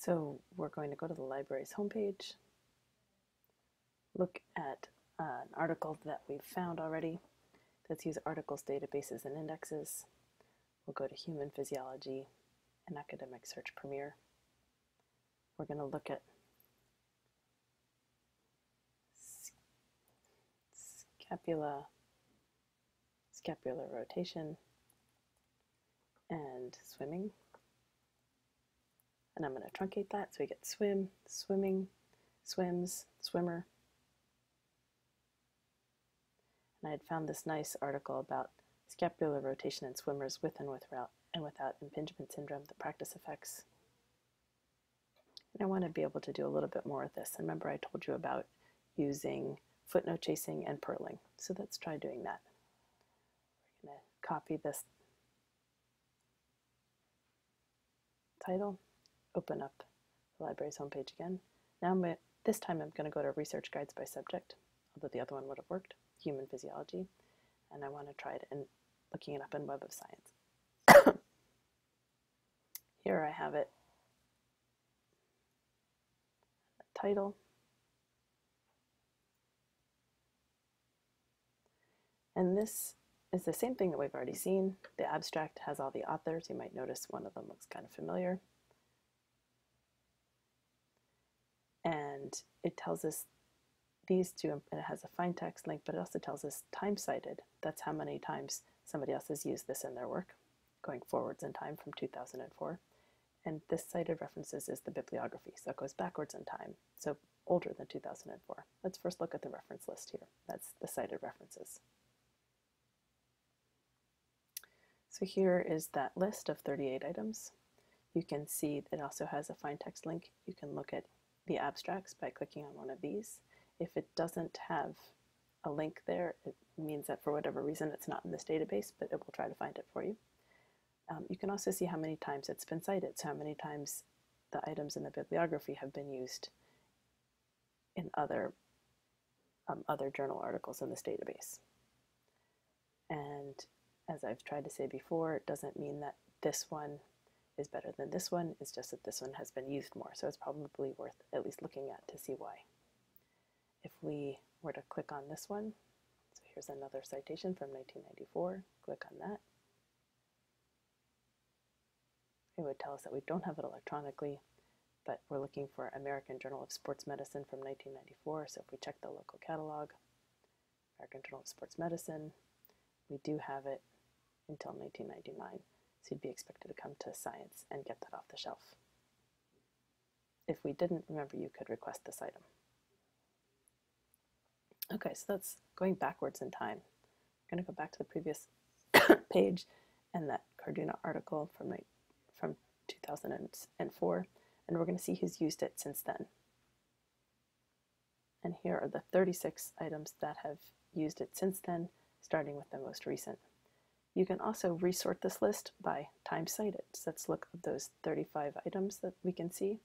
So we're going to go to the library's homepage, look at an article that we've found already. Let's use articles, databases, and indexes. We'll go to Human Physiology and Academic Search Premier. We're going to look at scapular rotation and swimming. And I'm going to truncate that so we get swim, swimming, swims, swimmer. And I had found this nice article about scapular rotation in swimmers with and without impingement syndrome, the practice effects. And I want to be able to do a little bit more of this. And remember I told you about using footnote chasing and purling. So let's try doing that. We're going to copy this title, open up the library's homepage again. Now this time I'm going to go to Research Guides by Subject, although the other one would have worked, Human Physiology, and I want to try it in looking it up in Web of Science. Here I have it, title, and this is the same thing that we've already seen. The abstract has all the authors. You might notice one of them looks kind of familiar. And it tells us these two, and it has a fine text link, but it also tells us time cited. That's how many times somebody else has used this in their work, going forwards in time from 2004. And this cited references is the bibliography, so it goes backwards in time, so older than 2004. Let's first look at the reference list here. That's the cited references. So here is that list of 38 items. You can see it also has a fine text link. You can look at the abstracts by clicking on one of these. If it doesn't have a link there, it means that for whatever reason it's not in this database, but it will try to find it for you. You can also see how many times it's been cited, so how many times the items in the bibliography have been used in other journal articles in this database. And as I've tried to say before, it doesn't mean that this one is better than this one. It's just that this one has been used more, so it's probably worth at least looking at to see why. If we were to click on this one, so here's another citation from 1994, click on that. It would tell us that we don't have it electronically, but we're looking for American Journal of Sports Medicine from 1994, so if we check the local catalog, American Journal of Sports Medicine, we do have it until 1999. So you'd be expected to come to Science and get that off the shelf. If we didn't, remember you could request this item. Okay, so that's going backwards in time. We're going to go back to the previous page and that Carduna article from 2004, and we're going to see who's used it since then. And here are the 36 items that have used it since then, starting with the most recent. You can also resort this list by time cited. So let's look at those 35 items that we can see.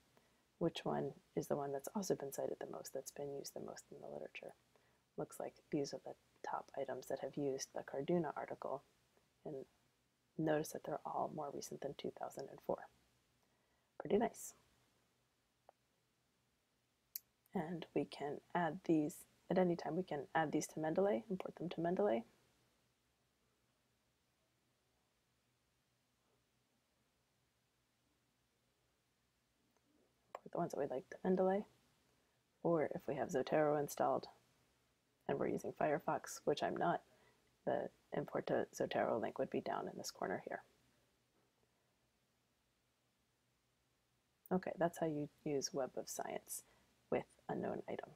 Which one is the one that's also been cited the most, that's been used the most in the literature? Looks like these are the top items that have used the Carduna article. And notice that they're all more recent than 2004. Pretty nice. And we can add these at any time. We can add these to Mendeley, import them to Mendeley. The ones that we'd like to Mendeley, or if we have Zotero installed and we're using Firefox, which I'm not, the import to Zotero link would be down in this corner here. Okay, that's how you use Web of Science with a known item.